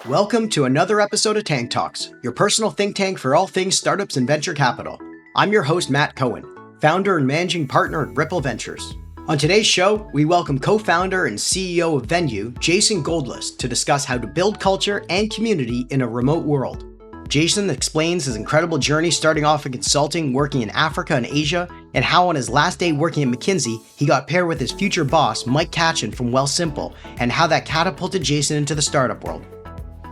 Welcome to another episode of Tank Talks, your personal think tank for all things startups and venture capital. I'm your host, Matt Cohen, founder and managing partner at Ripple Ventures. On today's show, we welcome co-founder and CEO of Venue, Jason Goldlist, to discuss how to build culture and community in a remote world. Jason explains his incredible journey starting off in consulting, working in Africa and Asia, and how on his last day working at McKinsey, he got paired with his future boss, Mike Katchen from Wealthsimple, and how that catapulted Jason into the startup world.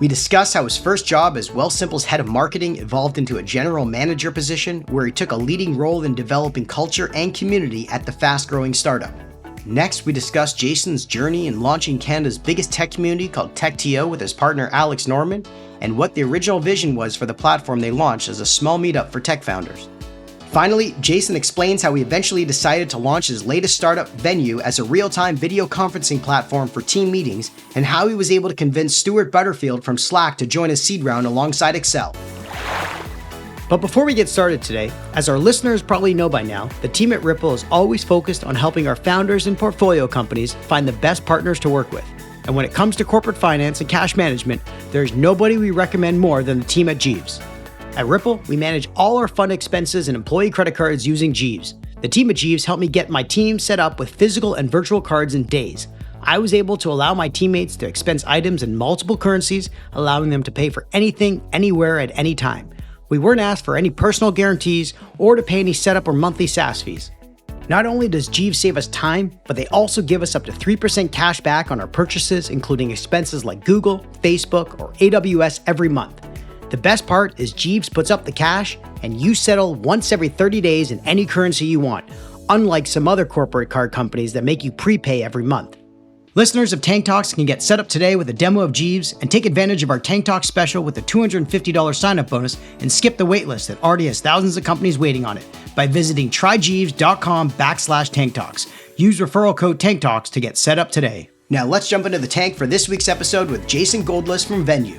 We discuss how his first job as Wealthsimple's head of marketing evolved into a general manager position where he took a leading role in developing culture and community at the fast-growing startup. Next, we discuss Jason's journey in launching Canada's biggest tech community called TechTO with his partner Alex Norman, and what the original vision was for the platform they launched as a small meetup for tech founders. Finally, Jason explains how he eventually decided to launch his latest startup, Venue, as a real-time video conferencing platform for team meetings, and how he was able to convince Stuart Butterfield from Slack to join his seed round alongside Excel. But before we get started today, as our listeners probably know by now, the team at Ripple is always focused on helping our founders and portfolio companies find the best partners to work with. And when it comes to corporate finance and cash management, there's nobody we recommend more than the team at Jeeves. At Ripple, we manage all our fund expenses and employee credit cards using Jeeves. The team at Jeeves helped me get my team set up with physical and virtual cards in days. I was able to allow my teammates to expense items in multiple currencies, allowing them to pay for anything, anywhere, at any time. We weren't asked for any personal guarantees or to pay any setup or monthly SaaS fees. Not only does Jeeves save us time, but they also give us up to 3% cash back on our purchases, including expenses like Google, Facebook, or AWS every month. The best part is Jeeves puts up the cash and you settle once every 30 days in any currency you want, unlike some other corporate card companies that make you prepay every month. Listeners of Tank Talks can get set up today with a demo of Jeeves and take advantage of our Tank Talks special with a $250 sign-up bonus and skip the waitlist that already has thousands of companies waiting on it by visiting tryjeeves.com/tanktalks. Use referral code TANKTALKS to get set up today. Now let's jump into the tank for this week's episode with Jason Goldlist from Venue.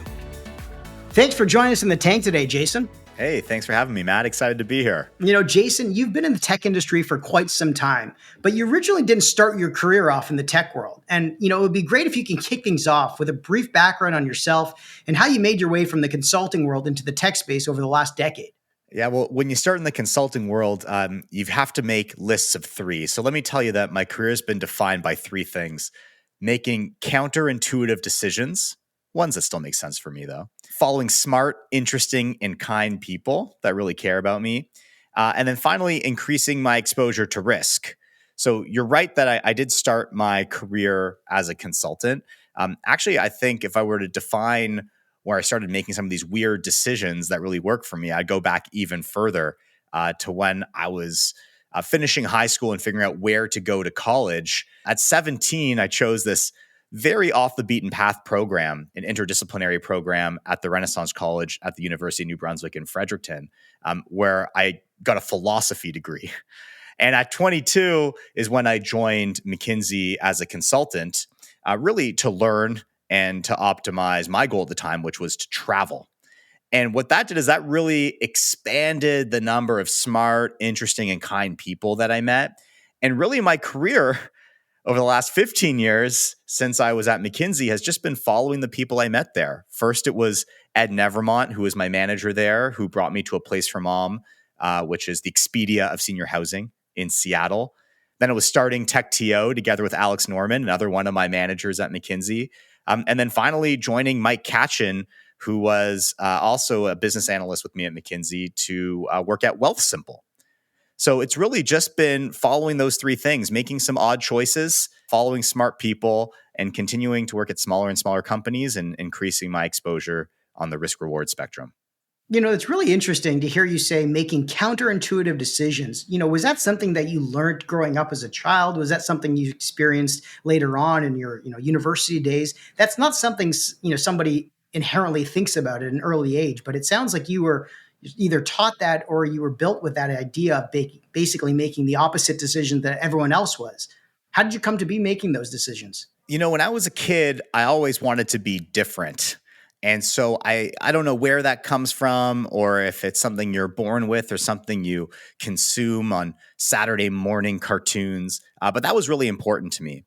Thanks for joining us in the tank today, Jason. Hey, thanks for having me, Matt. Excited to be here. You know, Jason, you've been in the tech industry for quite some time, but you originally didn't start your career off in the tech world. And, it would be great if you can kick things off with a brief background on yourself and how you made your way from the consulting world into the tech space over the last decade. Yeah, well, when you start in the consulting world, you have to make lists of three. So let me tell you that my career has been defined by three things: making counterintuitive decisions, ones that still make sense for me, though; following smart, interesting, and kind people that really care about me; and then finally, increasing my exposure to risk. So you're right that I did start my career as a consultant. Actually, I think if I were to define where I started making some of these weird decisions that really work for me, I'd go back even further to when I was finishing high school and figuring out where to go to college. At 17, I chose this very off the beaten path program, an interdisciplinary program at the Renaissance College at the University of New Brunswick in Fredericton, where I got a philosophy degree. And at 22 is when I joined McKinsey as a consultant, really to learn and to optimize my goal at the time, which was to travel. And what that did is that really expanded the number of smart, interesting, and kind people that I met. And really my career over the last 15 years since I was at McKinsey has just been following the people I met there. First, it was Ed Nevermont, who was my manager there, who brought me to A Place for Mom, which is the Expedia of senior housing in Seattle. Then it was starting TechTO together with Alex Norman, another one of my managers at McKinsey. And then finally joining Mike Katchen, who was also a business analyst with me at McKinsey, to work at Wealthsimple. So it's really just been following those three things: making some odd choices, following smart people, and continuing to work at smaller and smaller companies and increasing my exposure on the risk-reward spectrum. It's really interesting to hear you say making counterintuitive decisions. Was that something that you learned growing up as a child? Was that something you experienced later on in your, university days? That's not something, somebody inherently thinks about at an early age, but it sounds like you were either taught that or you were built with that idea of basically making the opposite decision that everyone else was. How did you come to be making those decisions? When I was a kid, I always wanted to be different. And so I don't know where that comes from, or if it's something you're born with or something you consume on Saturday morning cartoons. But that was really important to me.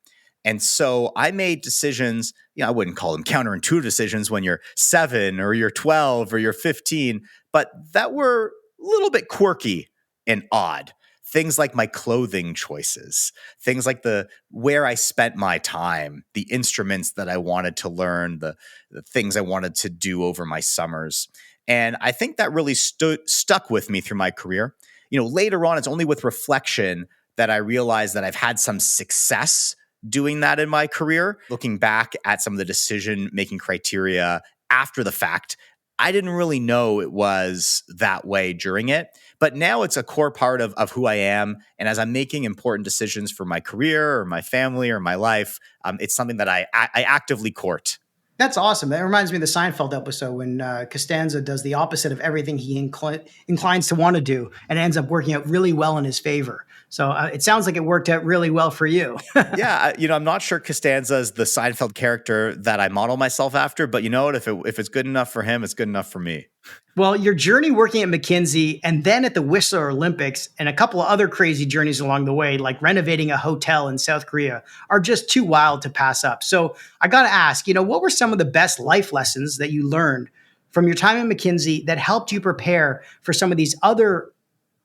And so I made decisions, I wouldn't call them counterintuitive decisions when you're 7 or you're 12 or you're 15, but that were a little bit quirky and odd. Things like my clothing choices, things like where I spent my time, the instruments that I wanted to learn, the things I wanted to do over my summers. And I think that really stuck with me through my career. Later on, it's only with reflection that I realized that I've had some success doing that in my career. Looking back at some of the decision-making criteria after the fact, I didn't really know it was that way during it. But now it's a core part of who I am. And as I'm making important decisions for my career or my family or my life, it's something that I actively court. That's awesome. That reminds me of the Seinfeld episode when Costanza does the opposite of everything he inclines to want to do and ends up working out really well in his favor. So it sounds like it worked out really well for you. Yeah, I'm not sure Costanza is the Seinfeld character that I model myself after, but you know what? If it's good enough for him, it's good enough for me. Well, your journey working at McKinsey and then at the Whistler Olympics and a couple of other crazy journeys along the way, like renovating a hotel in South Korea, are just too wild to pass up. So I got to ask, what were some of the best life lessons that you learned from your time at McKinsey that helped you prepare for some of these other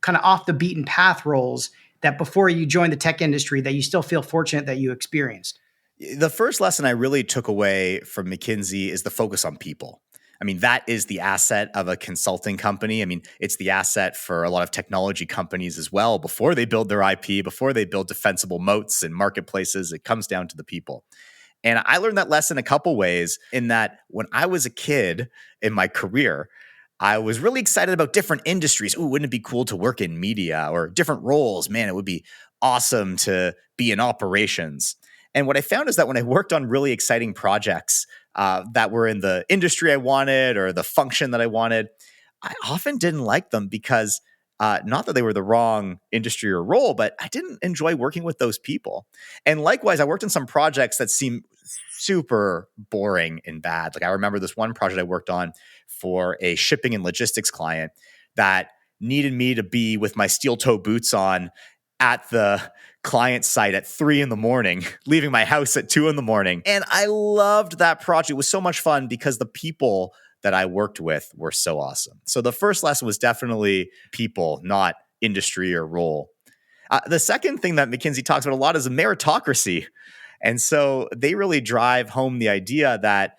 kind of off the beaten path roles that before you joined the tech industry that you still feel fortunate that you experienced? The first lesson I really took away from McKinsey is the focus on people. That is the asset of a consulting company. It's the asset for a lot of technology companies as well. Before they build their IP, before they build defensible moats and marketplaces, it comes down to the people. And I learned that lesson a couple ways in that when I was a kid in my career, I was really excited about different industries. Ooh, wouldn't it be cool to work in media or different roles? Man, it would be awesome to be in operations. And what I found is that when I worked on really exciting projects that were in the industry I wanted or the function that I wanted, I often didn't like them because not that they were the wrong industry or role, but I didn't enjoy working with those people. And likewise, I worked on some projects that seemed super boring and bad. Like I remember this one project I worked on for a shipping and logistics client that needed me to be with my steel toe boots on at the client site at 3 a.m, leaving my house at 2 a.m. And I loved that project. It was so much fun because the people that I worked with were so awesome. So the first lesson was definitely people, not industry or role. The second thing that McKinsey talks about a lot is a meritocracy. And so they really drive home the idea that,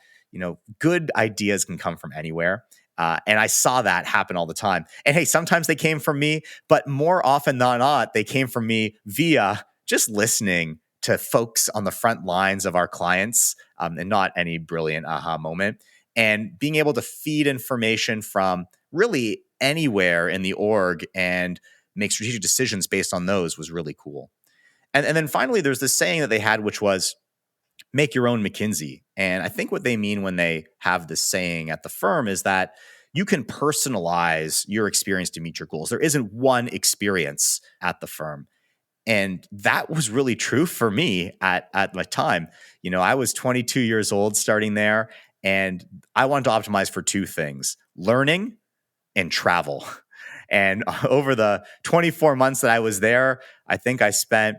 good ideas can come from anywhere. And I saw that happen all the time. And hey, sometimes they came from me, but more often than not, they came from me via just listening to folks on the front lines of our clients and not any brilliant aha moment. And being able to feed information from really anywhere in the org and make strategic decisions based on those was really cool. And then finally, there's this saying that they had, which was, make your own McKinsey. And I think what they mean when they have this saying at the firm is that you can personalize your experience to meet your goals. There isn't one experience at the firm. And that was really true for me at my time. I was 22 years old starting there, and I wanted to optimize for two things: learning and travel. And over the 24 months that I was there, I think I spent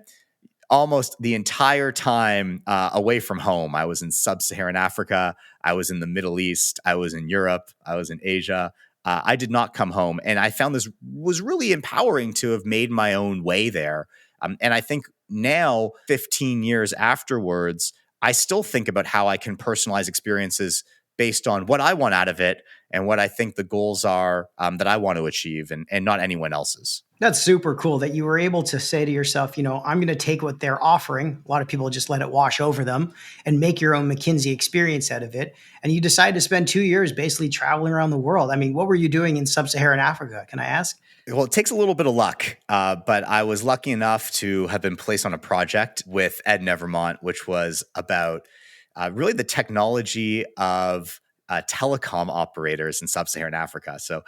almost the entire time away from home. I was in sub-Saharan Africa. I was in the Middle East. I was in Europe. I was in Asia. I did not come home. And I found this was really empowering to have made my own way there. And I think now, 15 years afterwards, I still think about how I can personalize experiences based on what I want out of it and what I think the goals are that I want to achieve and not anyone else's. That's super cool that you were able to say to yourself, I'm going to take what they're offering. A lot of people just let it wash over them and make your own McKinsey experience out of it. And you decided to spend 2 years basically traveling around the world. What were you doing in sub-Saharan Africa? Can I ask? Well, it takes a little bit of luck, but I was lucky enough to have been placed on a project with Ed Nevermont, which was about really the technology of telecom operators in sub-Saharan Africa. So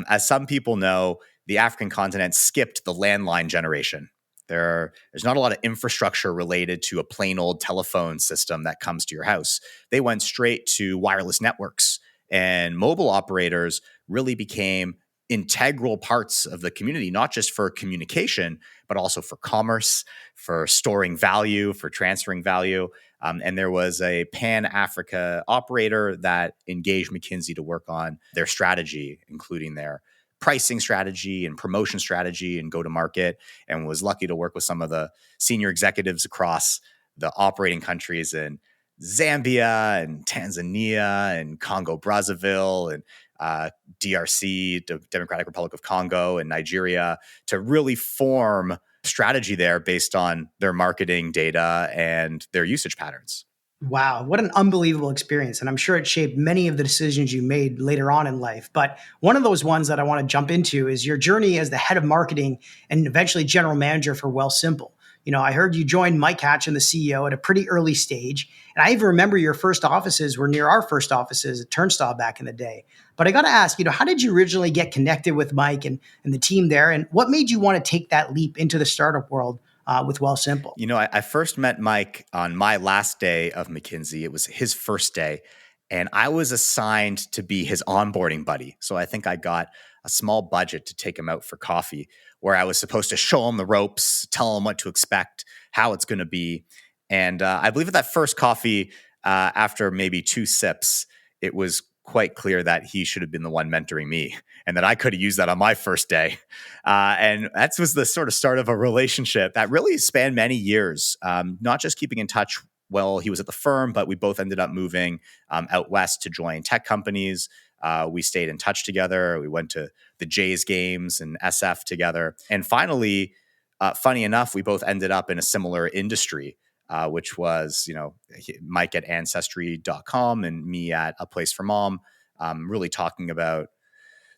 as some people know, the African continent skipped the landline generation. There's not a lot of infrastructure related to a plain old telephone system that comes to your house. They went straight to wireless networks, and mobile operators really became integral parts of the community, not just for communication, but also for commerce, for storing value, for transferring value. And there was a Pan-Africa operator that engaged McKinsey to work on their strategy, including their pricing strategy and promotion strategy and go-to-market, and was lucky to work with some of the senior executives across the operating countries in Zambia and Tanzania and Congo Brazzaville and DRC, Democratic Republic of Congo, and Nigeria, to really form strategy there based on their marketing data and their usage patterns. Wow, what an unbelievable experience. And I'm sure it shaped many of the decisions you made later on in life. But one of those ones that I want to jump into is your journey as the head of marketing and eventually general manager for Wealthsimple. I heard you join Mike Hatch and the CEO at a pretty early stage. And I even remember your first offices were near our first offices at Turnstile back in the day. But I got to ask, how did you originally get connected with Mike and the team there? And what made you want to take that leap into the startup world with Wealthsimple? I first met Mike on my last day of McKinsey. It was his first day, and I was assigned to be his onboarding buddy. So I think I got a small budget to take him out for coffee, where I was supposed to show him the ropes, tell him what to expect, how it's going to be. And I believe at that first coffee, after maybe 2 sips, it was quite clear that he should have been the one mentoring me and that I could have used that on my first day. And that was the sort of start of a relationship that really spanned many years, not just keeping in touch while he was at the firm, but we both ended up moving out west to join tech companies. We stayed in touch together. We went to the Jays games and SF together. And finally, funny enough, we both ended up in a similar industry, which was, Mike at Ancestry.com and me at A Place for Mom, really talking about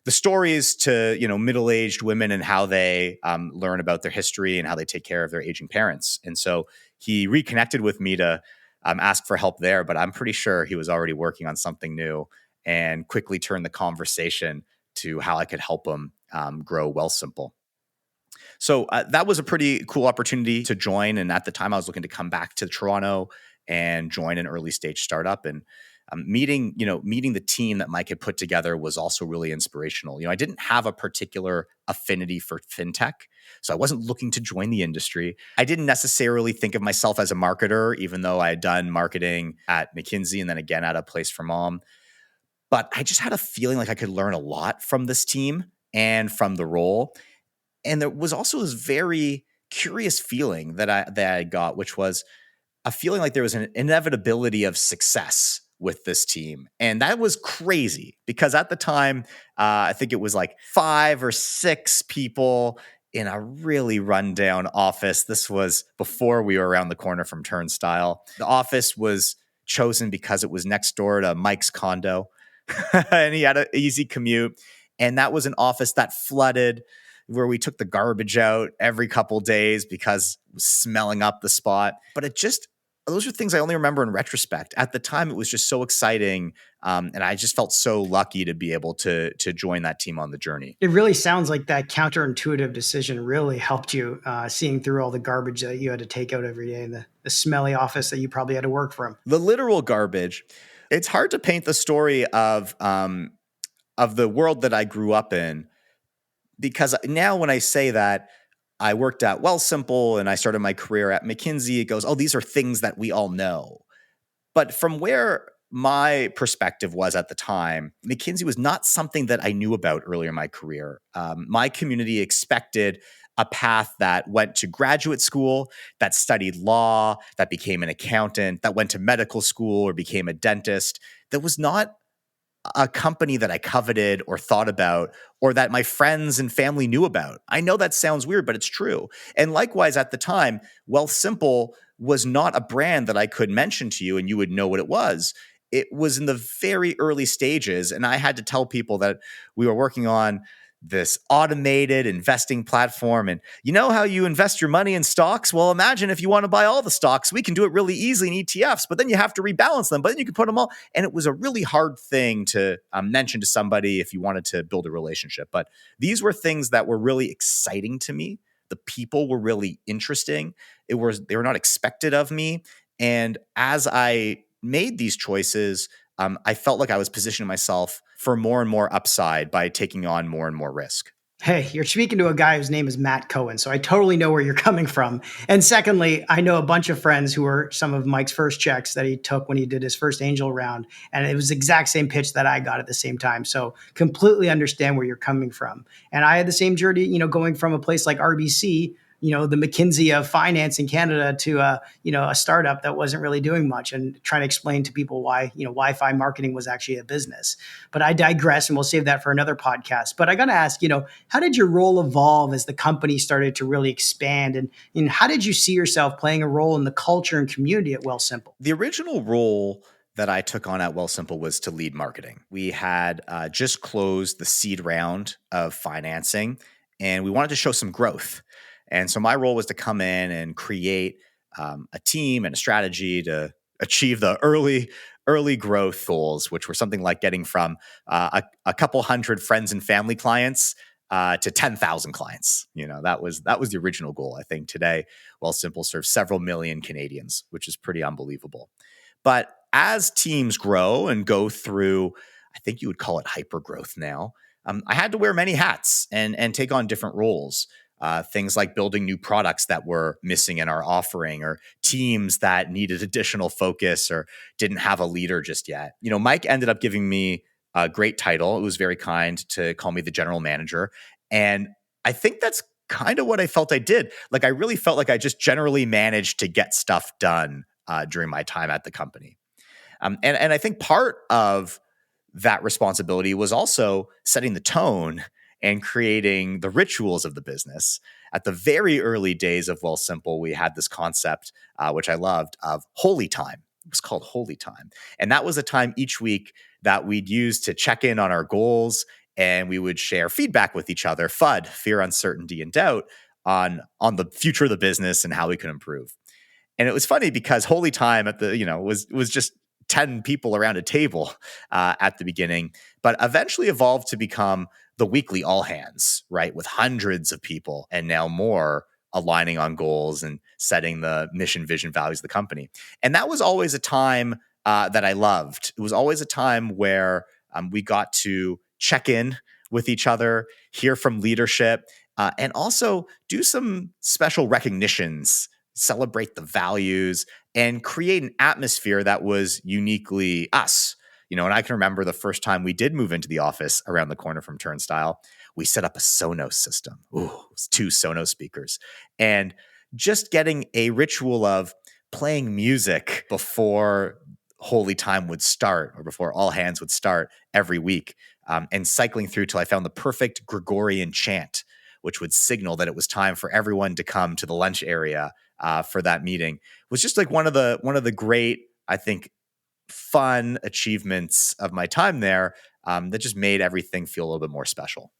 the stories to, middle-aged women and how they learn about their history and how they take care of their aging parents. And so he reconnected with me to ask for help there, but I'm pretty sure he was already working on something new and quickly turned the conversation to how I could help him grow Wealthsimple. So that was a pretty cool opportunity to join. And at the time, I was looking to come back to Toronto and join an early stage startup. And meeting the team that Mike had put together was also really inspirational. I didn't have a particular affinity for fintech, so I wasn't looking to join the industry. I didn't necessarily think of myself as a marketer, even though I had done marketing at McKinsey and then again at A Place for Mom. But I just had a feeling like I could learn a lot from this team and from the role. And there was also this very curious feeling that I got, which was a feeling like there was an inevitability of success with this team. And that was crazy because at the time, I think it was like 5 or 6 people in a really rundown office. This was before we were around the corner from Turnstile. The office was chosen because it was next door to Mike's condo and he had an easy commute. And that was an office that flooded, where we took the garbage out every couple days because it was smelling up the spot. But those are things I only remember in retrospect. At the time, it was just so exciting. And I just felt so lucky to be able to join that team on the journey. It really sounds like that counterintuitive decision really helped you seeing through all the garbage that you had to take out every day and the smelly office that you probably had to work from. The literal garbage. It's hard to paint the story of the world that I grew up in, because now when I say that I worked at Wealthsimple and I started my career at McKinsey, it goes, oh, these are things that we all know. But from where my perspective was at the time, McKinsey was not something that I knew about earlier in my career. My community expected a path that went to graduate school, that studied law, that became an accountant, that went to medical school or became a dentist. That was not a company that I coveted or thought about or that my friends and family knew about. I know that sounds weird, but it's true. And likewise, at the time, Wealthsimple was not a brand that I could mention to you and you would know what it was. It was in the very early stages, and I had to tell people that we were working on this automated investing platform. And you know how you invest your money in stocks? Well, imagine if you want to buy all the stocks, we can do it really easily in ETFs, but then you have to rebalance them, but then you can put them all. And it was a really hard thing to mention to somebody if you wanted to build a relationship. But these were things that were really exciting to me. The people were really interesting. They were not expected of me. And as I made these choices, I felt like I was positioning myself for more and more upside by taking on more and more risk. Hey, you're speaking to a guy whose name is Matt Cohen, so I totally know where you're coming from. And secondly, I know a bunch of friends who were some of Mike's first checks that he took when he did his first angel round, and it was the exact same pitch that I got at the same time. So completely understand where you're coming from. And I had the same journey, going from a place like RBC, the McKinsey of finance in Canada to a startup that wasn't really doing much, and trying to explain to people why, Wi-Fi marketing was actually a business. But I digress, and we'll save that for another podcast. But I got to ask, how did your role evolve as the company started to really expand? And how did you see yourself playing a role in the culture and community at Wealthsimple? The original role that I took on at Wealthsimple was to lead marketing. We had just closed the seed round of financing, and we wanted to show some growth. And so my role was to come in and create a team and a strategy to achieve the early growth goals, which were something like getting from a couple hundred friends and family clients to 10,000 clients. That was the original goal. I think today, Wealthsimple serves several million Canadians, which is pretty unbelievable. But as teams grow and go through, I think you would call it hypergrowth now, I had to wear many hats and take on different roles. Things like building new products that were missing in our offering, or teams that needed additional focus or didn't have a leader just yet. Mike ended up giving me a great title. It was very kind to call me the general manager. And I think that's kind of what I felt I did. Like, I really felt like I just generally managed to get stuff done during my time at the company. And I think part of that responsibility was also setting the tone and creating the rituals of the business. At the very early days of Wealthsimple, we had this concept, which I loved, of holy time. It was called holy time. And that was a time each week that we'd use to check in on our goals, and we would share feedback with each other, FUD, fear, uncertainty, and doubt, on the future of the business and how we could improve. And it was funny because holy time at the, was just 10 people around a table at the beginning, but eventually evolved to become the weekly all hands, right? With hundreds of people and now more aligning on goals and setting the mission, vision, values of the company. And that was always a time that I loved. It was always a time where we got to check in with each other, hear from leadership, and also do some special recognitions, celebrate the values, and create an atmosphere that was uniquely us. And I can remember the first time we did move into the office around the corner from Turnstile, we set up a Sonos system. Ooh, it was 2 Sonos speakers. And just getting a ritual of playing music before holy time would start, or before all hands would start every week, and cycling through till I found the perfect Gregorian chant, which would signal that it was time for everyone to come to the lunch area for that meeting, was just like one of the great, I think, fun achievements of my time there, that just made everything feel a little bit more special.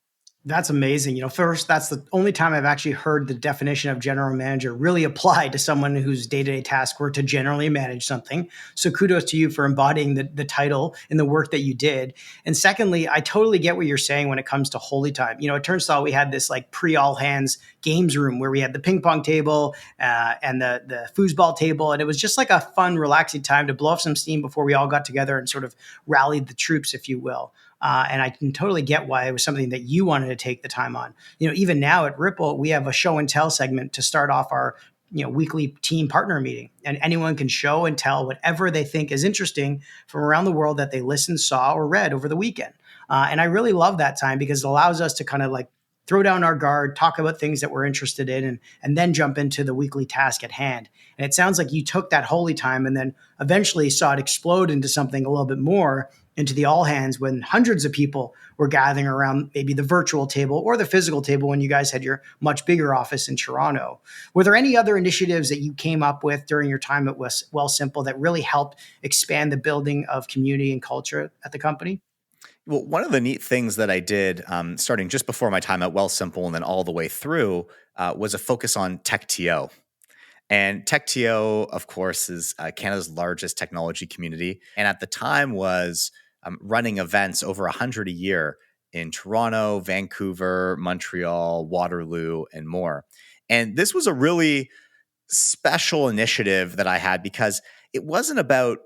That's amazing. First, that's the only time I've actually heard the definition of general manager really apply to someone whose day-to-day tasks were to generally manage something. So kudos to you for embodying the title in the work that you did. And secondly, I totally get what you're saying when it comes to holy time. At Turnstile, we had this like pre-all hands games room where we had the ping pong table and the foosball table. And it was just like a fun, relaxing time to blow off some steam before we all got together and sort of rallied the troops, if you will. And I can totally get why it was something that you wanted to take the time on. Even now at Ripple, we have a show and tell segment to start off our weekly team partner meeting, and anyone can show and tell whatever they think is interesting from around the world that they listened, saw, or read over the weekend. And I really love that time because it allows us to kind of like throw down our guard, talk about things that we're interested in, and then jump into the weekly task at hand. And it sounds like you took that holy time and then eventually saw it explode into something a little bit more, into the all hands, when hundreds of people were gathering around maybe the virtual table or the physical table when you guys had your much bigger office in Toronto. Were there any other initiatives that you came up with during your time at Wealthsimple that really helped expand the building of community and culture at the company? Well, one of the neat things that I did, starting just before my time at Wealthsimple and then all the way through, was a focus on TechTO. And TechTO, of course, is Canada's largest technology community, and at the time was running events over 100 a year in Toronto, Vancouver, Montreal, Waterloo, and more. And this was a really special initiative that I had because it wasn't about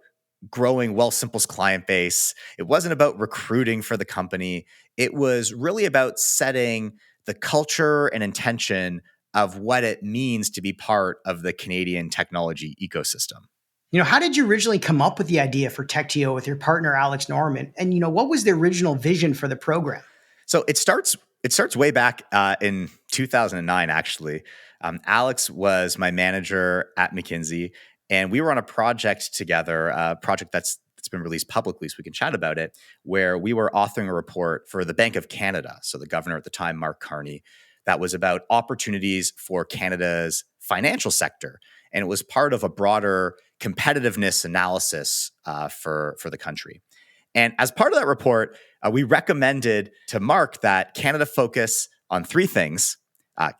growing Wealthsimple's client base. It wasn't about recruiting for the company. It was really about setting the culture and intention of what it means to be part of the Canadian technology ecosystem. How did you originally come up with the idea for TechTO with your partner, Alex Norman? And, what was the original vision for the program? So it starts way back in 2009, actually. Alex was my manager at McKinsey, and we were on a project together, a project that's been released publicly so we can chat about it, where we were authoring a report for the Bank of Canada, so the governor at the time, Mark Carney, that was about opportunities for Canada's financial sector. And it was part of a broader competitiveness analysis for the country. And as part of that report, we recommended to Mark that Canada focus on three things: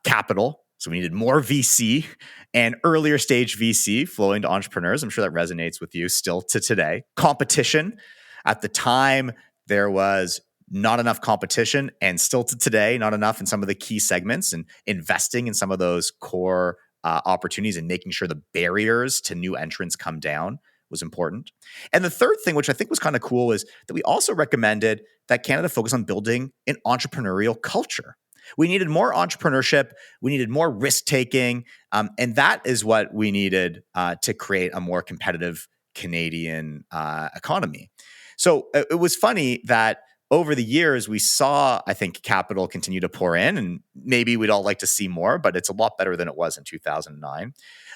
capital. So we needed more VC and earlier stage VC flowing to entrepreneurs. I'm sure that resonates with you still to today. Competition. At the time, there was not enough competition, and still to today, not enough in some of the key segments, and investing in some of those core opportunities and making sure the barriers to new entrants come down was important. And the third thing, which I think was kind of cool, is that we also recommended that Canada focus on building an entrepreneurial culture. We needed more entrepreneurship. We needed more risk-taking. And that is what we needed to create a more competitive Canadian economy. So it was funny that over the years, we saw, I think, capital continue to pour in, and maybe we'd all like to see more, but it's a lot better than it was in 2009.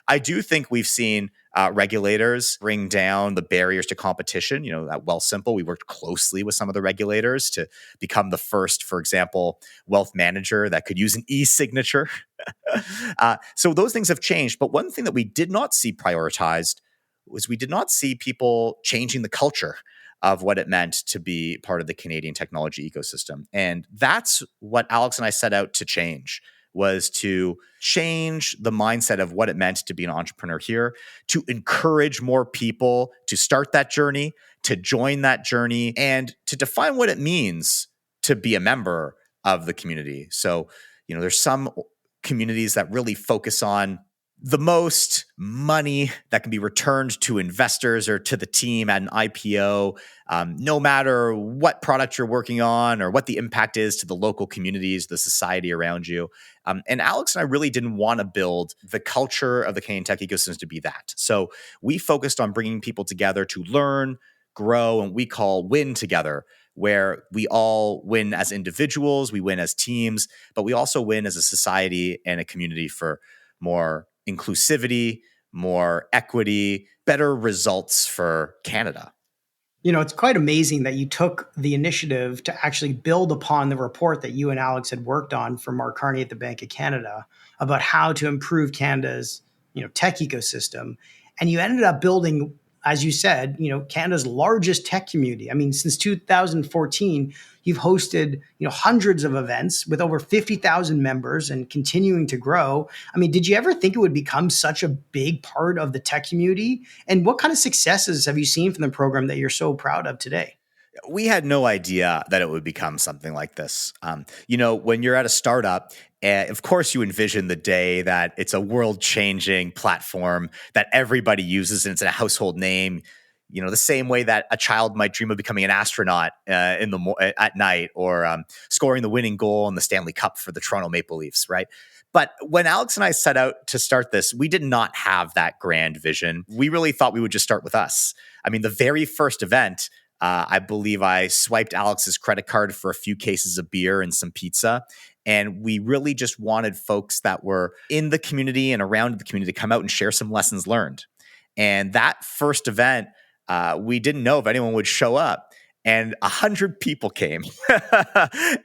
I do think we've seen regulators bring down the barriers to competition. At Wealthsimple, we worked closely with some of the regulators to become the first, for example, wealth manager that could use an e-signature. So those things have changed. But one thing that we did not see prioritized was we did not see people changing the culture of what it meant to be part of the Canadian technology ecosystem. And that's what Alex and I set out to change, was to change the mindset of what it meant to be an entrepreneur here, to encourage more people to start that journey, to join that journey, and to define what it means to be a member of the community. So, there's some communities that really focus on the most money that can be returned to investors or to the team at an IPO, no matter what product you're working on or what the impact is to the local communities, the society around you. And Alex and I really didn't want to build the culture of the Canadian tech ecosystem to be that. So we focused on bringing people together to learn, grow, and we call win together, where we all win as individuals, we win as teams, but we also win as a society and a community for more inclusivity, more equity, better results for Canada. It's quite amazing that you took the initiative to actually build upon the report that you and Alex had worked on for Mark Carney at the Bank of Canada about how to improve Canada's, tech ecosystem. And you ended up building, as you said, Canada's largest tech community. I mean, since 2014, you've hosted, hundreds of events with over 50,000 members and continuing to grow. I mean, did you ever think it would become such a big part of the tech community? And what kind of successes have you seen from the program that you're so proud of today? We had no idea that it would become something like this. When you're at a startup, of course, you envision the day that it's a world-changing platform that everybody uses and it's a household name. The same way that a child might dream of becoming an astronaut at night, or scoring the winning goal in the Stanley Cup for the Toronto Maple Leafs, right? But when Alex and I set out to start this, we did not have that grand vision. We really thought we would just start with us. I mean, the very first event, I believe I swiped Alex's credit card for a few cases of beer and some pizza. And we really just wanted folks that were in the community and around the community to come out and share some lessons learned. And that first event, we didn't know if anyone would show up. And 100 people came.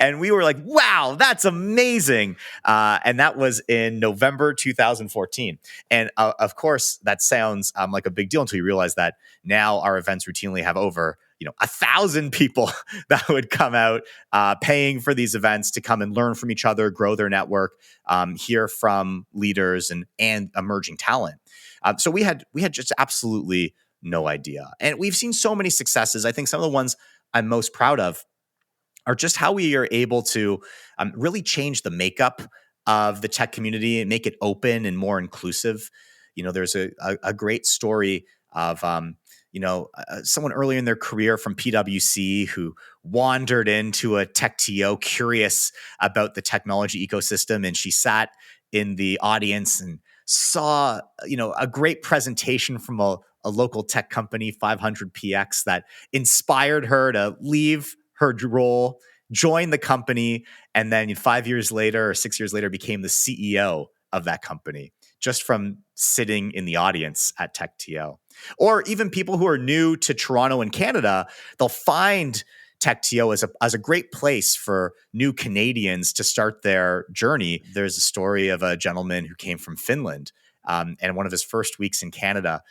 And we were like, wow, that's amazing. And that was in November 2014. And of course, that sounds like a big deal until you realize that now our events routinely have over 1,000 people that would come out paying for these events to come and learn from each other, grow their network, hear from leaders and emerging talent. So we had just absolutely no idea. And we've seen so many successes. I think some of the ones I'm most proud of are just how we are able to really change the makeup of the tech community and make it open and more inclusive. There's a great story of someone earlier in their career from PwC who wandered into a TechTO curious about the technology ecosystem. And she sat in the audience and saw, a great presentation from a local tech company, 500px, that inspired her to leave her role, join the company, and then 5 years later or 6 years later became the CEO of that company just from sitting in the audience at TechTO. Or even people who are new to Toronto and Canada, they'll find TechTO as a great place for new Canadians to start their journey. There's a story of a gentleman who came from Finland, and one of his first weeks in Canada,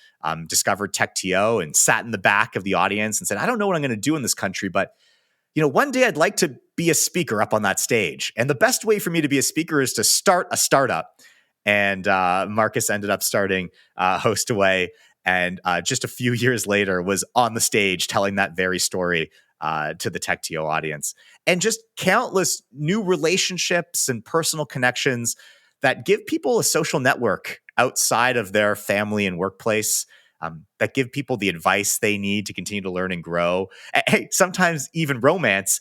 discovered TechTO and sat in the back of the audience and said, I don't know what I'm going to do in this country, but one day I'd like to be a speaker up on that stage. And the best way for me to be a speaker is to start a startup. And Marcus ended up starting Hostaway, and just a few years later was on the stage telling that very story to the TechTO audience. And just countless new relationships and personal connections that give people a social network outside of their family and workplace, that give people the advice they need to continue to learn and grow. Hey, sometimes even romance.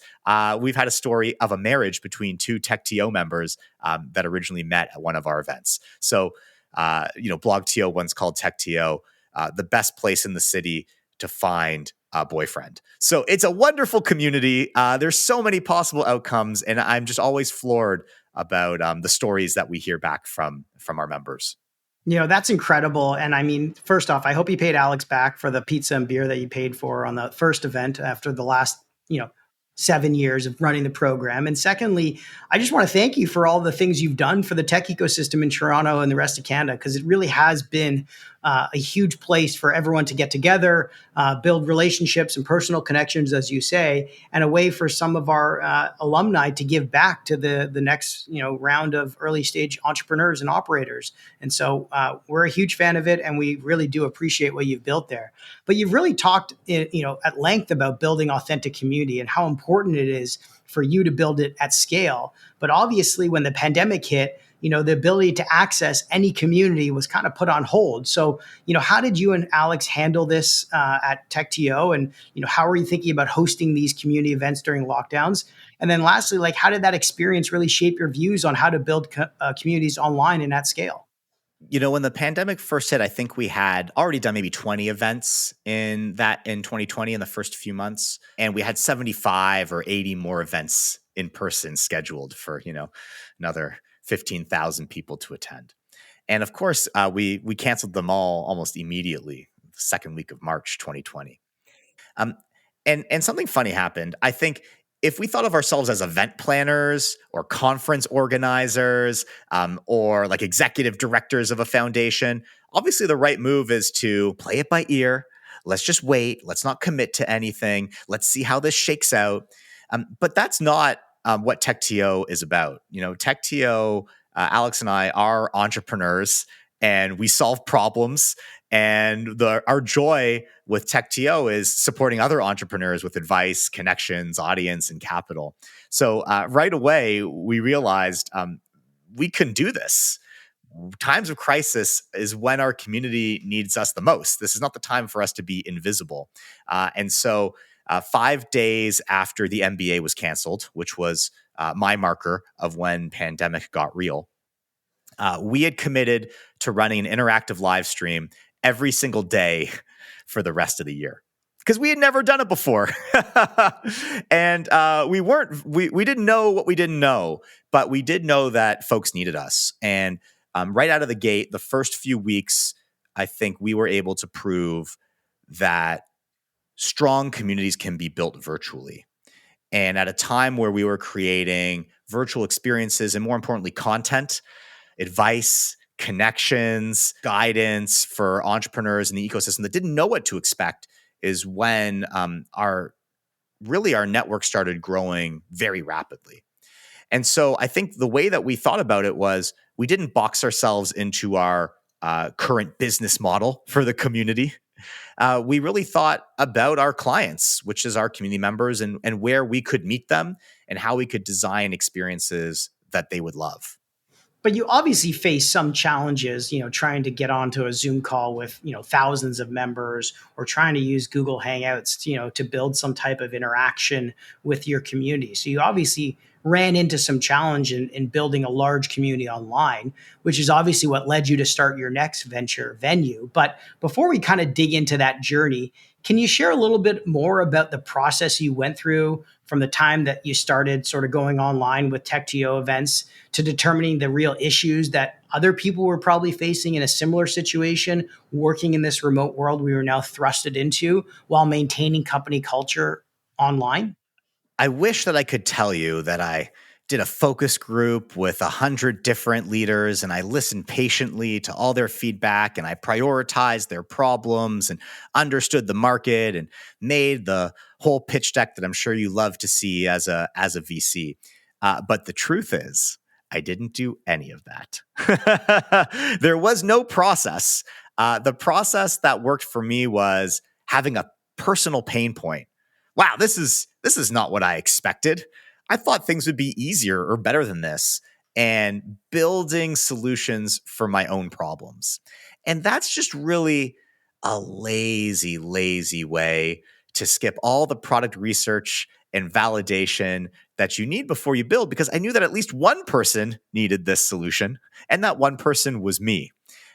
We've had a story of a marriage between two TechTO members that originally met at one of our events. So, BlogTO once called TechTO the best place in the city to find a boyfriend. So it's a wonderful community. There's so many possible outcomes, and I'm just always floored about the stories that we hear back from our members. That's incredible. And I mean, first off, I hope you paid Alex back for the pizza and beer that you paid for on the first event after the last, 7 years of running the program. And secondly, I just want to thank you for all the things you've done for the tech ecosystem in Toronto and the rest of Canada, because it really has been a huge place for everyone to get together, build relationships and personal connections, as you say, and a way for some of our alumni to give back to the next round of early stage entrepreneurs and operators. And so we're a huge fan of it, and we really do appreciate what you've built there. But you've really talked at length about building authentic community and how important it is for you to build it at scale. But obviously, when the pandemic hit, the ability to access any community was kind of put on hold. So, how did you and Alex handle this at TechTO? And, how are you thinking about hosting these community events during lockdowns? And then lastly, how did that experience really shape your views on how to build communities online and at scale? When the pandemic first hit, I think we had already done maybe 20 events in 2020 in the first few months. And we had 75 or 80 more events in person scheduled for, another 15,000 people to attend. And of course, we canceled them all almost immediately, the second week of March 2020. And something funny happened. I think if we thought of ourselves as event planners or conference organizers, or like executive directors of a foundation, obviously the right move is to play it by ear. Let's just wait. Let's not commit to anything. Let's see how this shakes out. But that's not what TechTO is about. TechTO, Alex and I are entrepreneurs, and we solve problems. And our joy with TechTO is supporting other entrepreneurs with advice, connections, audience, and capital. So right away, we realized we can do this. Times of crisis is when our community needs us the most. This is not the time for us to be invisible. And so 5 days after the MBA was canceled, which was my marker of when pandemic got real, we had committed to running an interactive live stream every single day for the rest of the year, because we had never done it before. And we didn't know what we didn't know, but we did know that folks needed us. And right out of the gate, the first few weeks, I think we were able to prove that strong communities can be built virtually. And at a time where we were creating virtual experiences and, more importantly, content, advice, connections, guidance for entrepreneurs in the ecosystem that didn't know what to expect, is when our network started growing very rapidly. And so I think the way that we thought about it was we didn't box ourselves into our current business model for the community. We really thought about our clients, which is our community members, and where we could meet them and how we could design experiences that they would love. But you obviously face some challenges, trying to get onto a Zoom call with, thousands of members, or trying to use Google Hangouts, to build some type of interaction with your community. So you obviously ran into some challenge in building a large community online, which is obviously what led you to start your next venture, Venue. But before we kind of dig into that journey, can you share a little bit more about the process you went through from the time that you started sort of going online with TechTO events to determining the real issues that other people were probably facing in a similar situation, working in this remote world we were now thrusted into while maintaining company culture online? I wish that I could tell you that I did a focus group with 100 different leaders and I listened patiently to all their feedback and I prioritized their problems and understood the market and made the whole pitch deck that I'm sure you love to see as a VC. But the truth is, I didn't do any of that. There was no process. The process that worked for me was having a personal pain point. Wow, this is not what I expected. I thought things would be easier or better than this, and building solutions for my own problems. And that's just really a lazy way to skip all the product research and validation that you need before you build, because I knew that at least one person needed this solution, and that one person was me.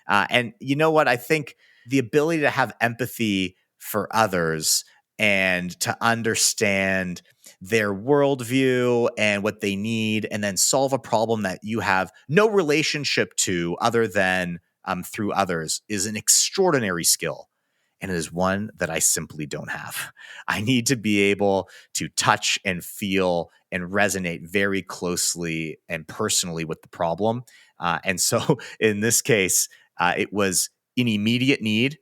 And you know what? I think the ability to have empathy for others and to understand their worldview and what they need, and then solve a problem that you have no relationship to other than through others, is an extraordinary skill. And it is one that I simply don't have. I need to be able to touch and feel and resonate very closely and personally with the problem. And so in this case, it was an immediate need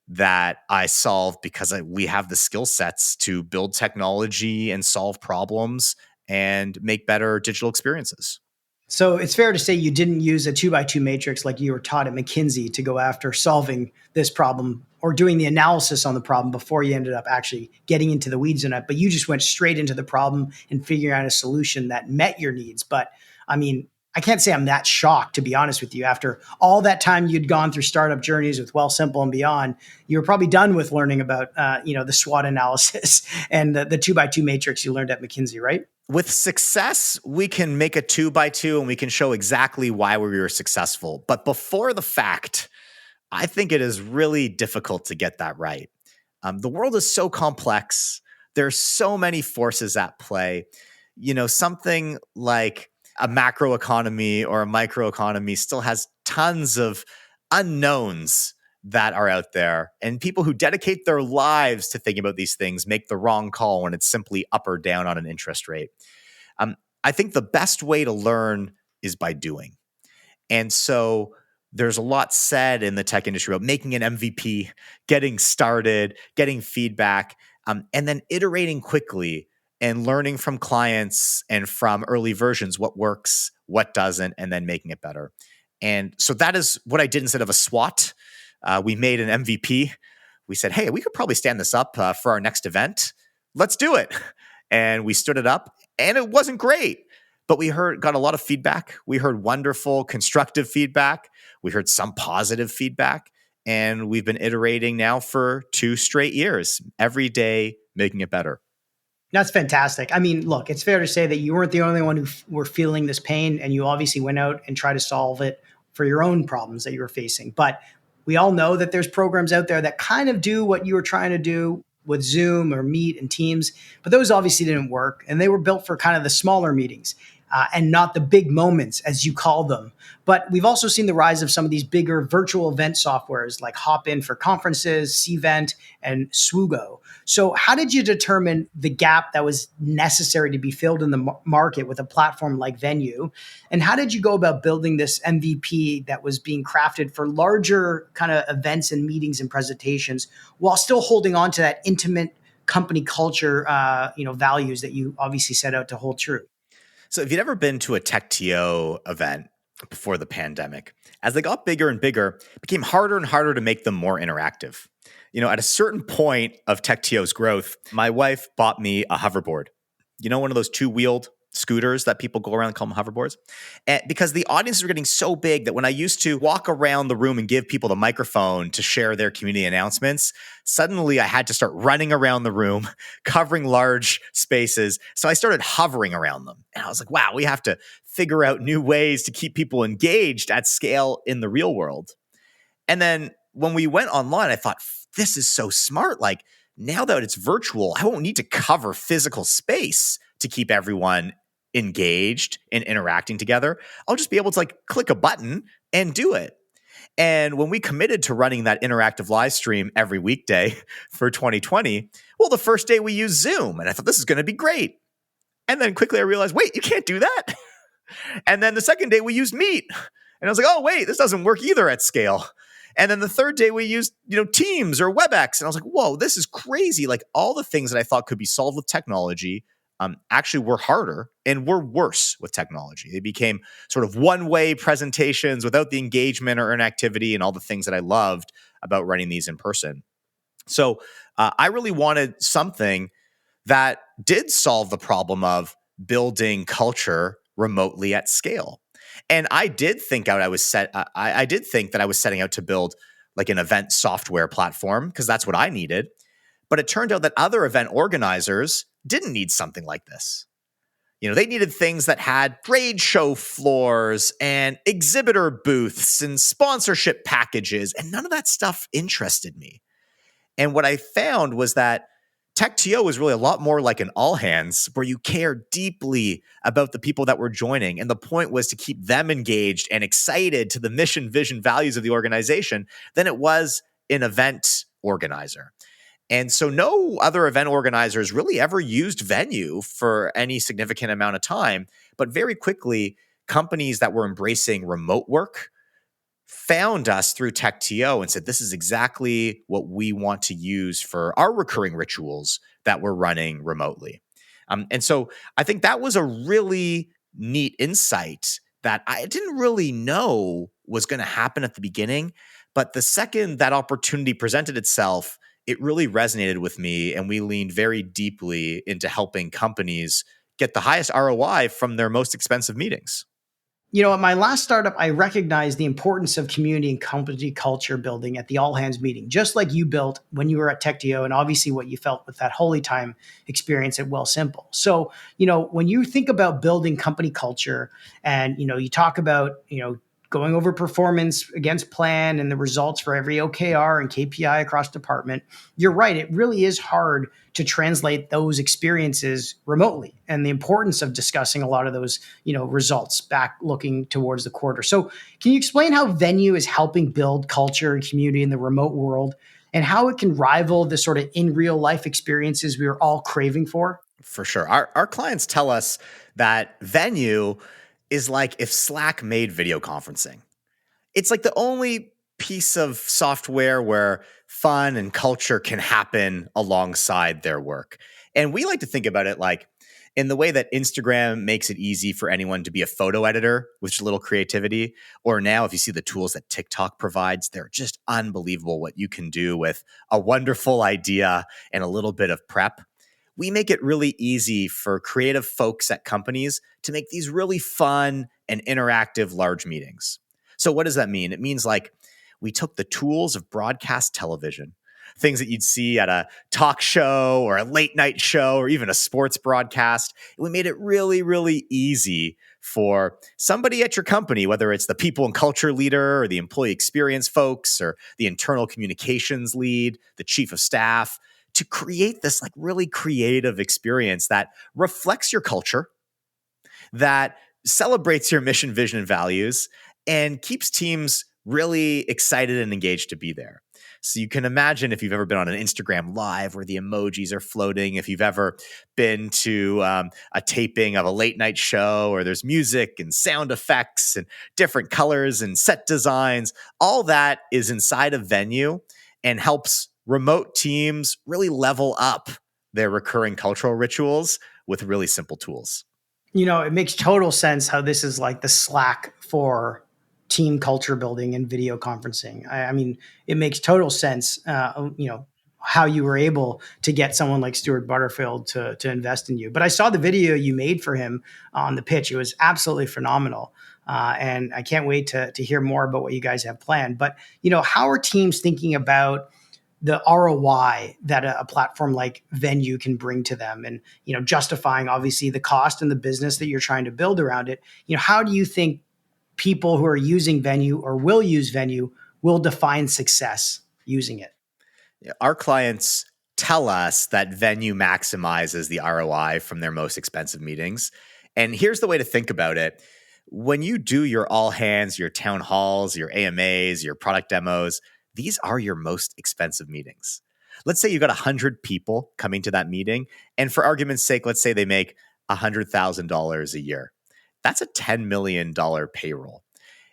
that I solved because we have the skill sets to build technology and solve problems and make better digital experiences. So it's fair to say you didn't use a 2x2 matrix like you were taught at McKinsey to go after solving this problem or doing the analysis on the problem before you ended up actually getting into the weeds in it. But you just went straight into the problem and figuring out a solution that met your needs. But I mean, I can't say I'm that shocked, to be honest with you. After all that time you'd gone through startup journeys with Wealthsimple and beyond, you were probably done with learning about the SWOT analysis and the 2x2 matrix you learned at McKinsey, right? With success, we can make a 2x2 and we can show exactly why we were successful. But before the fact, I think it is really difficult to get that right. The world is so complex. There's so many forces at play. Something like a macro economy or a microeconomy still has tons of unknowns that are out there. And people who dedicate their lives to thinking about these things make the wrong call when it's simply up or down on an interest rate. I think the best way to learn is by doing. And so there's a lot said in the tech industry about making an MVP, getting started, getting feedback, and then iterating quickly and learning from clients and from early versions what works, what doesn't, and then making it better. And so that is what I did instead of a SWOT. We made an MVP. We said, hey, we could probably stand this up for our next event. Let's do it. And we stood it up, and it wasn't great. But we got a lot of feedback. We heard wonderful, constructive feedback. We heard some positive feedback. And we've been iterating now for 2 straight years, every day, making it better. That's fantastic. I mean, look, it's fair to say that you weren't the only one who were feeling this pain, and you obviously went out and tried to solve it for your own problems that you were facing. But we all know that there's programs out there that kind of do what you were trying to do with Zoom or Meet and Teams, but those obviously didn't work. And they were built for kind of the smaller meetings. And not the big moments, as you call them. But we've also seen the rise of some of these bigger virtual event softwares like Hopin for conferences, Cvent, and Swoogo. So how did you determine the gap that was necessary to be filled in the market with a platform like Venue? And how did you go about building this MVP that was being crafted for larger kind of events and meetings and presentations while still holding on to that intimate company culture, values that you obviously set out to hold true? So if you'd ever been to a TechTO event before the pandemic, as they got bigger and bigger, it became harder and harder to make them more interactive. At a certain point of TechTO's growth, my wife bought me a hoverboard. One of those 2-wheeled scooters that people go around, call them hoverboards. And because the audiences were getting so big that when I used to walk around the room and give people the microphone to share their community announcements, suddenly I had to start running around the room, covering large spaces. So I started hovering around them. And I was like, wow, we have to figure out new ways to keep people engaged at scale in the real world. And then when we went online, I thought, this is so smart. Like, now that it's virtual, I won't need to cover physical space to keep everyone engaged and interacting together. I'll just be able to like click a button and do it. And when we committed to running that interactive live stream every weekday for 2020, well, the first day we used Zoom, and I thought this is going to be great. And then quickly I realized, wait, you can't do that. And then the second day we used Meet, and I was like, oh, wait, this doesn't work either at scale. And then the third day we used, Teams or WebEx. And I was like, whoa, this is crazy. Like all the things that I thought could be solved with technology actually were harder and were worse with technology. They became sort of one-way presentations without the engagement or interactivity and all the things that I loved about running these in person. So I really wanted something that did solve the problem of building culture remotely at scale. And I did think I was that I was setting out to build like an event software platform because that's what I needed. But it turned out that other event organizers didn't need something like this. They needed things that had trade show floors and exhibitor booths and sponsorship packages, and none of that stuff interested me. And what I found was that TechTO is really a lot more like an all hands where you care deeply about the people that were joining. And the point was to keep them engaged and excited to the mission, vision, values of the organization than it was an event organizer. And so no other event organizers really ever used Venue for any significant amount of time. But very quickly, companies that were embracing remote work found us through TechTO and said, this is exactly what we want to use for our recurring rituals that we're running remotely. And so I think that was a really neat insight that I didn't really know was going to happen at the beginning. But the second that opportunity presented itself, it really resonated with me. And we leaned very deeply into helping companies get the highest ROI from their most expensive meetings. At my last startup, I recognized the importance of community and company culture building at the all hands meeting, just like you built when you were at TechTO, and obviously what you felt with that Holy Time experience at Wealthsimple. So, when you think about building company culture and, you talk about, going over performance against plan and the results for every OKR and KPI across department, you're right. It really is hard to translate those experiences remotely and the importance of discussing a lot of those, results back looking towards the quarter. So can you explain how Venue is helping build culture and community in the remote world and how it can rival the sort of in real life experiences we are all craving for? For sure. Our clients tell us that Venue is like if Slack made video conferencing. It's like the only piece of software where fun and culture can happen alongside their work. And we like to think about it like in the way that Instagram makes it easy for anyone to be a photo editor with just a little creativity. Or now, if you see the tools that TikTok provides, they're just unbelievable what you can do with a wonderful idea and a little bit of prep. We make it really easy for creative folks at companies to make these really fun and interactive large meetings. So what does that mean? It means like we took the tools of broadcast television, things that you'd see at a talk show or a late night show or even a sports broadcast. And we made it really, really easy for somebody at your company, whether it's the people and culture leader or the employee experience folks or the internal communications lead, the chief of staff, to create this like really creative experience that reflects your culture, that celebrates your mission, vision, and values, and keeps teams really excited and engaged to be there. So you can imagine if you've ever been on an Instagram live where the emojis are floating, if you've ever been to a taping of a late night show or there's music and sound effects and different colors and set designs, all that is inside of Venue and helps remote teams really level up their recurring cultural rituals with really simple tools. It makes total sense how this is like the Slack for team culture building and video conferencing. I mean, it makes total sense, how you were able to get someone like Stuart Butterfield to invest in you. But I saw the video you made for him on the pitch. It was absolutely phenomenal. And I can't wait to hear more about what you guys have planned. But, how are teams thinking about the ROI that a platform like Venue can bring to them, and justifying obviously the cost and the business that you're trying to build around it? How do you think people who are using Venue or will use Venue will define success using it? Our clients tell us that Venue maximizes the ROI from their most expensive meetings. And here's the way to think about it. When you do your all hands, your town halls, your AMAs, your product demos, these are your most expensive meetings. Let's say you've got 100 people coming to that meeting. And for argument's sake, let's say they make $100,000 a year. That's a $10 million payroll.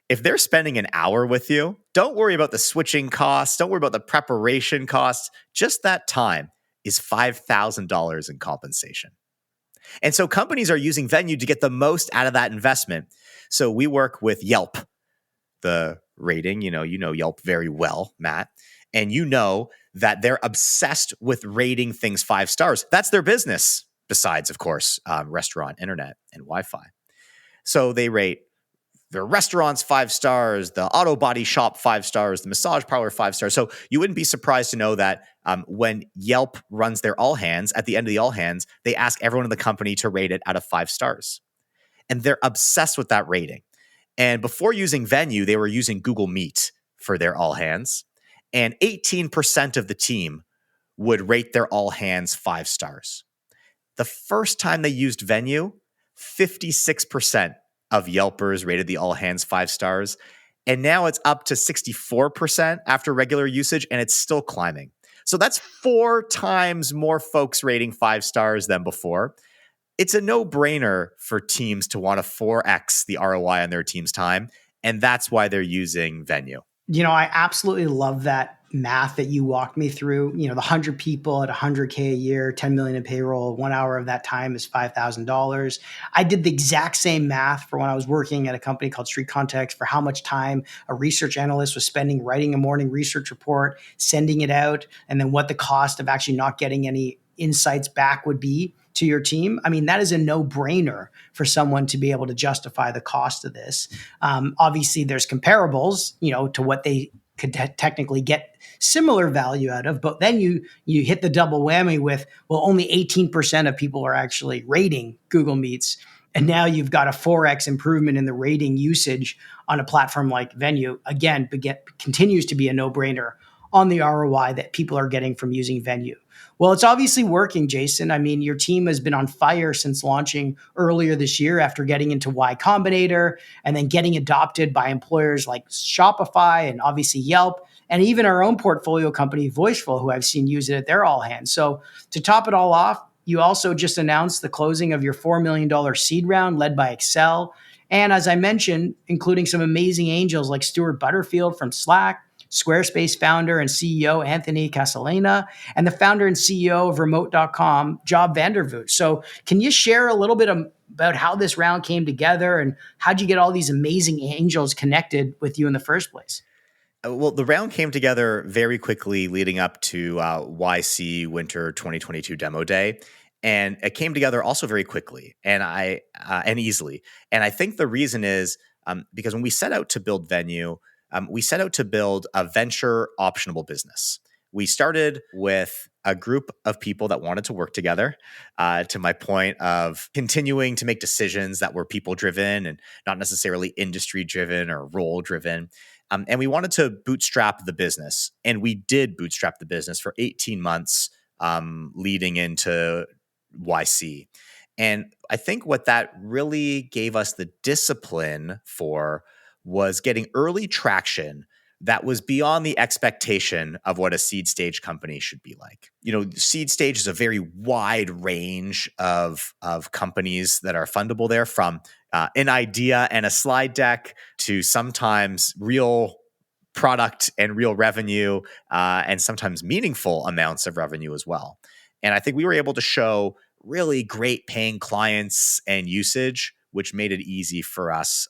If they're spending an hour with you, don't worry about the switching costs. Don't worry about the preparation costs. Just that time is $5,000 in compensation. And so companies are using Venue to get the most out of that investment. So we work with Yelp, the rating, you know Yelp very well, Matt, and you know that they're obsessed with rating things 5 stars. That's their business, besides, of course, restaurant, internet, and Wi-Fi. So they rate the restaurants 5 stars, the auto body shop 5 stars, the massage parlor 5 stars. So you wouldn't be surprised to know that when Yelp runs their all hands, at the end of the all hands, they ask everyone in the company to rate it out of 5 stars. And they're obsessed with that rating. And before using Venue, they were using Google Meet for their all hands. And 18% of the team would rate their all hands 5 stars. The first time they used Venue, 56% of Yelpers rated the all hands 5 stars. And now it's up to 64% after regular usage, and it's still climbing. So that's 4 times more folks rating 5 stars than before. It's a no-brainer for teams to want to 4x the ROI on their team's time, and that's why they're using Venue. I absolutely love that math that you walked me through. The 100 people at $100K a year, 10 million in payroll, 1 hour of that time is $5,000. I did the exact same math for when I was working at a company called Street Context for how much time a research analyst was spending writing a morning research report, sending it out, and then what the cost of actually not getting any insights back would be to your team. I mean, that is a no-brainer for someone to be able to justify the cost of this. Obviously, there's comparables, to what they could technically get similar value out of, but then you hit the double whammy with, well, only 18% of people are actually rating Google Meets. And now you've got a 4x improvement in the rating usage on a platform like Venue. Again, continues to be a no-brainer on the ROI that people are getting from using Venue. Well, it's obviously working, Jason. I mean, your team has been on fire since launching earlier this year after getting into Y Combinator and then getting adopted by employers like Shopify and obviously Yelp, and even our own portfolio company, Voiceful, who I've seen use it at their all hands. So to top it all off, you also just announced the closing of your $4 million seed round led by Excel. And as I mentioned, including some amazing angels like Stuart Butterfield from Slack, Squarespace founder and CEO Anthony Casalena, and the founder and CEO of Remote.com, Job Vandervoot. So can you share a little bit about how this round came together and how'd you get all these amazing angels connected with you in the first place? Well, the round came together very quickly leading up to YC Winter 2022 Demo Day. And it came together also very quickly and easily. And I think the reason is because when we set out to build Venue, we set out to build a venture optionable business. We started with a group of people that wanted to work together, to my point of continuing to make decisions that were people-driven and not necessarily industry-driven or role-driven. And we wanted to bootstrap the business. And we did bootstrap the business for 18 months leading into YC. And I think what that really gave us the discipline for was getting early traction that was beyond the expectation of what a seed stage company should be like. Seed stage is a very wide range of companies that are fundable there, from an idea and a slide deck to sometimes real product and real revenue, and sometimes meaningful amounts of revenue as well. And I think we were able to show really great paying clients and usage, which made it easy for us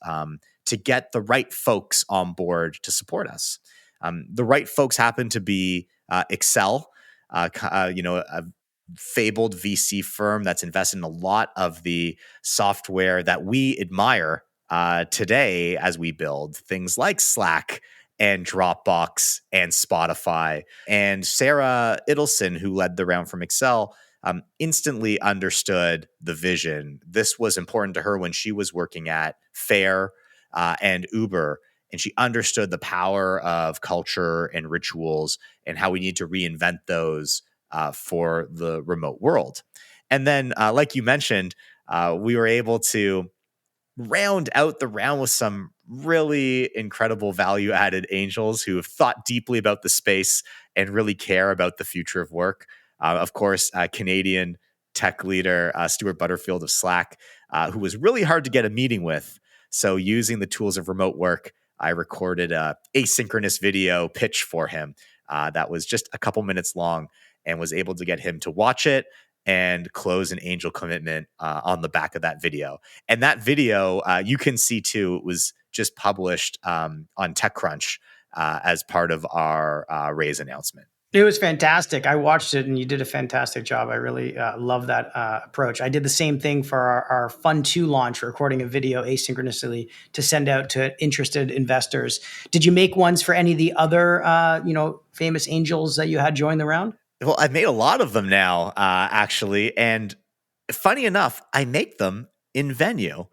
to get the right folks on board to support us. The right folks happen to be Excel. a fabled VC firm that's invested in a lot of the software that we admire today as we build things like Slack and Dropbox and Spotify. And Sarah Idelson, who led the round from Excel, instantly understood the vision. This was important to her when she was working at Fair and Uber. And she understood the power of culture and rituals and how we need to reinvent those for the remote world. And then, like you mentioned, we were able to round out the round with some really incredible value added angels who have thought deeply about the space and really care about the future of work. Of course, Canadian tech leader Stuart Butterfield of Slack, who was really hard to get a meeting with. So using the tools of remote work, I recorded a asynchronous video pitch for him that was just a couple minutes long and was able to get him to watch it and close an angel commitment on the back of that video. And that video, you can see too, it was just published on TechCrunch as part of our raise announcement. It was fantastic. I watched it and you did a fantastic job. I really love that approach. I did the same thing for our Fund 2 launch, recording a video asynchronously to send out to interested investors. Did you make ones for any of the other famous angels that you had join the round? Well, I've made a lot of them now, actually. And funny enough, I make them in Venue.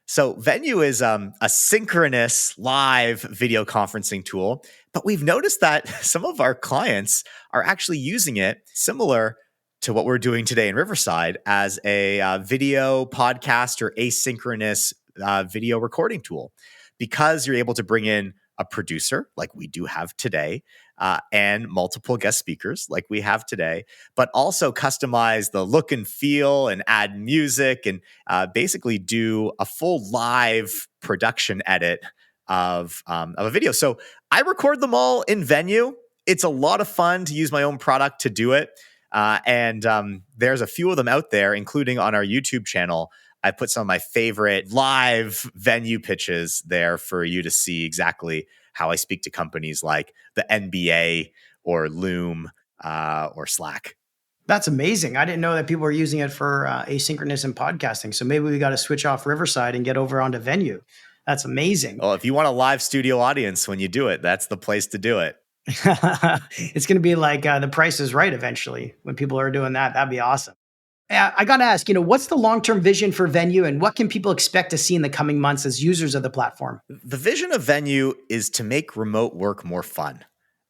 So Venue is a synchronous live video conferencing tool, but we've noticed that some of our clients are actually using it similar to what we're doing today in Riverside as a video podcast or asynchronous video recording tool, because you're able to bring in a producer like we do have today, and multiple guest speakers like we have today, but also customize the look and feel and add music and basically do a full live production edit of a video. So I record them all in Venue. It's a lot of fun to use my own product to do it. And there's a few of them out there, including on our YouTube channel. I put some of my favorite live Venue pitches there for you to see exactly how I speak to companies like the NBA or Loom or Slack. That's amazing. I didn't know that people were using it for asynchronous and podcasting. So maybe we got to switch off Riverside and get over onto Venue. That's amazing. Well, if you want a live studio audience when you do it, that's the place to do it. It's going to be like The Price is Right eventually when people are doing that. That'd be awesome. I got to ask, what's the long-term vision for Venue and what can people expect to see in the coming months as users of the platform? The vision of Venue is to make remote work more fun.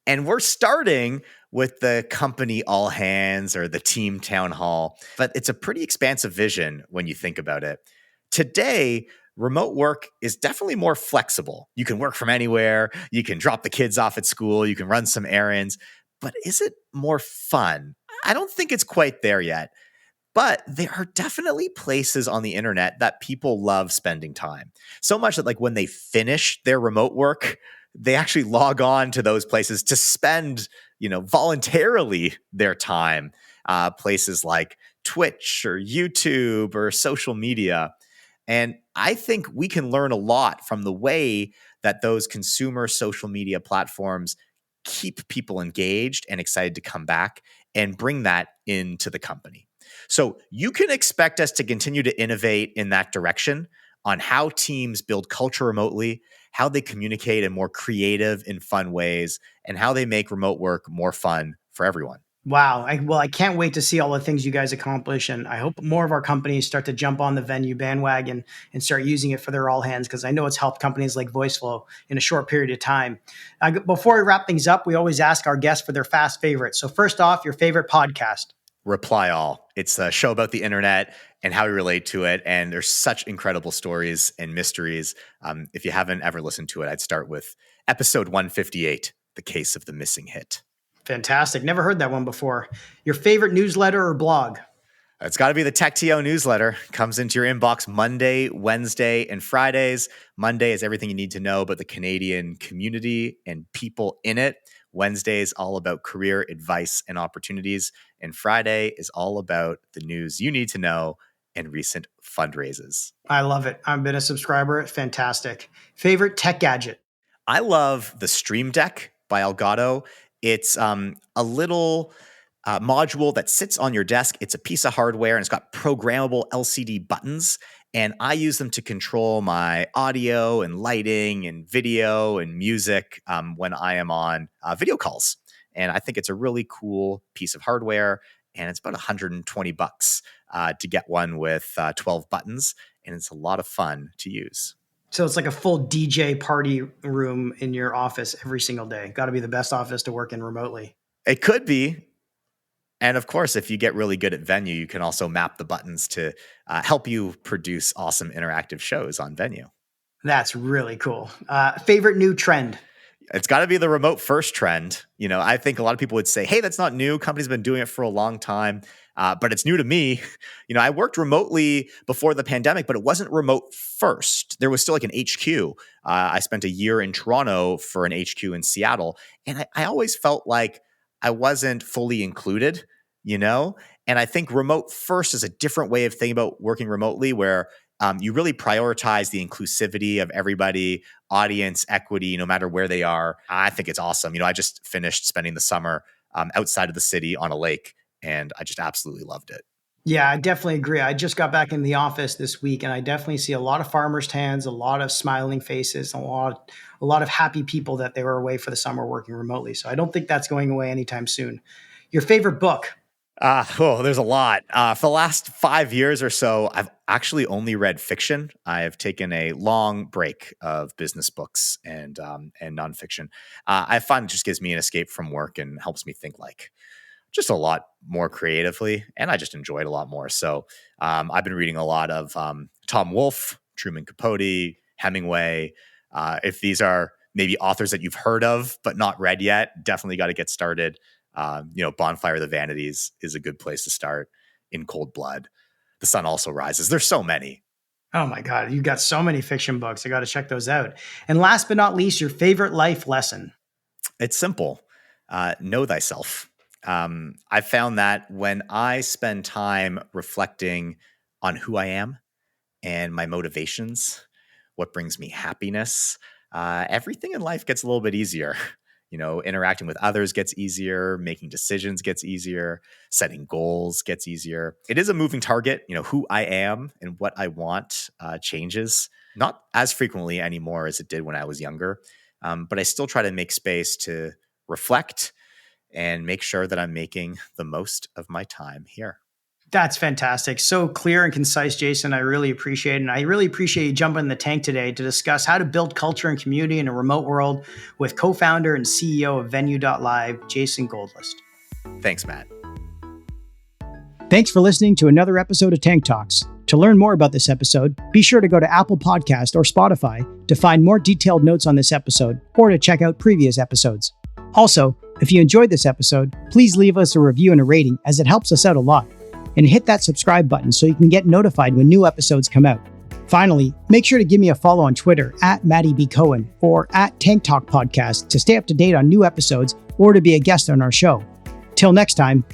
And we're starting with the company all hands or the team town hall, but it's a pretty expansive vision when you think about it. Today, remote work is definitely more flexible. You can work from anywhere. You can drop the kids off at school. You can run some errands. But is it more fun? I don't think it's quite there yet. But there are definitely places on the internet that people love spending time. So much that when they finish their remote work, they actually log on to those places to spend, voluntarily their time. Places like Twitch or YouTube or social media. And I think we can learn a lot from the way that those consumer social media platforms keep people engaged and excited to come back and bring that into the company. So you can expect us to continue to innovate in that direction on how teams build culture remotely, how they communicate in more creative and fun ways, and how they make remote work more fun for everyone. Wow. I can't wait to see all the things you guys accomplish. And I hope more of our companies start to jump on the Venue bandwagon and start using it for their all hands, because I know it's helped companies like VoiceFlow in a short period of time. Before we wrap things up, we always ask our guests for their fast favorites. So first off, your favorite podcast. Reply All. It's a show about the internet and how we relate to it. And there's such incredible stories and mysteries. If you haven't ever listened to it, I'd start with episode 158, The Case of the Missing Hit. Fantastic. Never heard that one before. Your favorite newsletter or blog? It's got to be the TechTO newsletter. Comes into your inbox Monday, Wednesday, and Fridays. Monday is everything you need to know about the Canadian community and people in it. Wednesday is all about career advice and opportunities. And Friday is all about the news you need to know and recent fundraisers. I love it. I've been a subscriber. It's fantastic. Favorite tech gadget? I love the Stream Deck by Elgato. It's a little module that sits on your desk. It's a piece of hardware and it's got programmable LCD buttons. And I use them to control my audio and lighting and video and music when I am on video calls. And I think it's a really cool piece of hardware. And it's about $120 to get one with 12 buttons. And it's a lot of fun to use. So it's like a full DJ party room in your office every single day. Got to be the best office to work in remotely. It could be. And of course, if you get really good at Venue, you can also map the buttons to help you produce awesome interactive shows on Venue. That's really cool. Favorite new trend? It's got to be the remote first trend. I think a lot of people would say, hey, that's not new. Companies have been doing it for a long time, but it's new to me. I worked remotely before the pandemic, but it wasn't remote first. There was still like an HQ. I spent a year in Toronto for an HQ in Seattle, and I always felt like I wasn't fully included, And I think remote first is a different way of thinking about working remotely where you really prioritize the inclusivity of everybody, audience, equity, no matter where they are. I think it's awesome. I just finished spending the summer outside of the city on a lake, and I just absolutely loved it. Yeah, I definitely agree. I just got back in the office this week, and I definitely see a lot of farmers' tans, a lot of smiling faces, a lot of happy people that they were away for the summer working remotely. So I don't think that's going away anytime soon. Your favorite book? There's a lot. For the last 5 years or so, I've actually only read fiction. I've taken a long break of business books and nonfiction. I find it just gives me an escape from work and helps me think just a lot more creatively, and I just enjoy it a lot more. So I've been reading a lot of Tom Wolfe, Truman Capote, Hemingway. If these are maybe authors that you've heard of but not read yet, definitely got to get started. Bonfire of the Vanities is a good place to start. In Cold Blood, The Sun Also Rises. There's so many. Oh my God, you've got so many fiction books. I got to check those out. And last but not least, your favorite life lesson? It's simple. Know thyself. I found that when I spend time reflecting on who I am and my motivations, what brings me happiness, everything in life gets a little bit easier. Interacting with others gets easier, making decisions gets easier, setting goals gets easier. It is a moving target. Who I am and what I want changes, not as frequently anymore as it did when I was younger. But I still try to make space to reflect and make sure that I'm making the most of my time here. That's fantastic. So clear and concise, Jason. I really appreciate it. And I really appreciate you jumping in the tank today to discuss how to build culture and community in a remote world with co-founder and CEO of Venue.live, Jason Goldlist. Thanks, Matt. Thanks for listening to another episode of Tank Talks. To learn more about this episode, be sure to go to Apple Podcast or Spotify to find more detailed notes on this episode or to check out previous episodes. Also, if you enjoyed this episode, please leave us a review and a rating as it helps us out a lot. And hit that subscribe button so you can get notified when new episodes come out. Finally, make sure to give me a follow on Twitter @MattyBCohen or @Tank Talk Podcast to stay up to date on new episodes or to be a guest on our show. Till next time,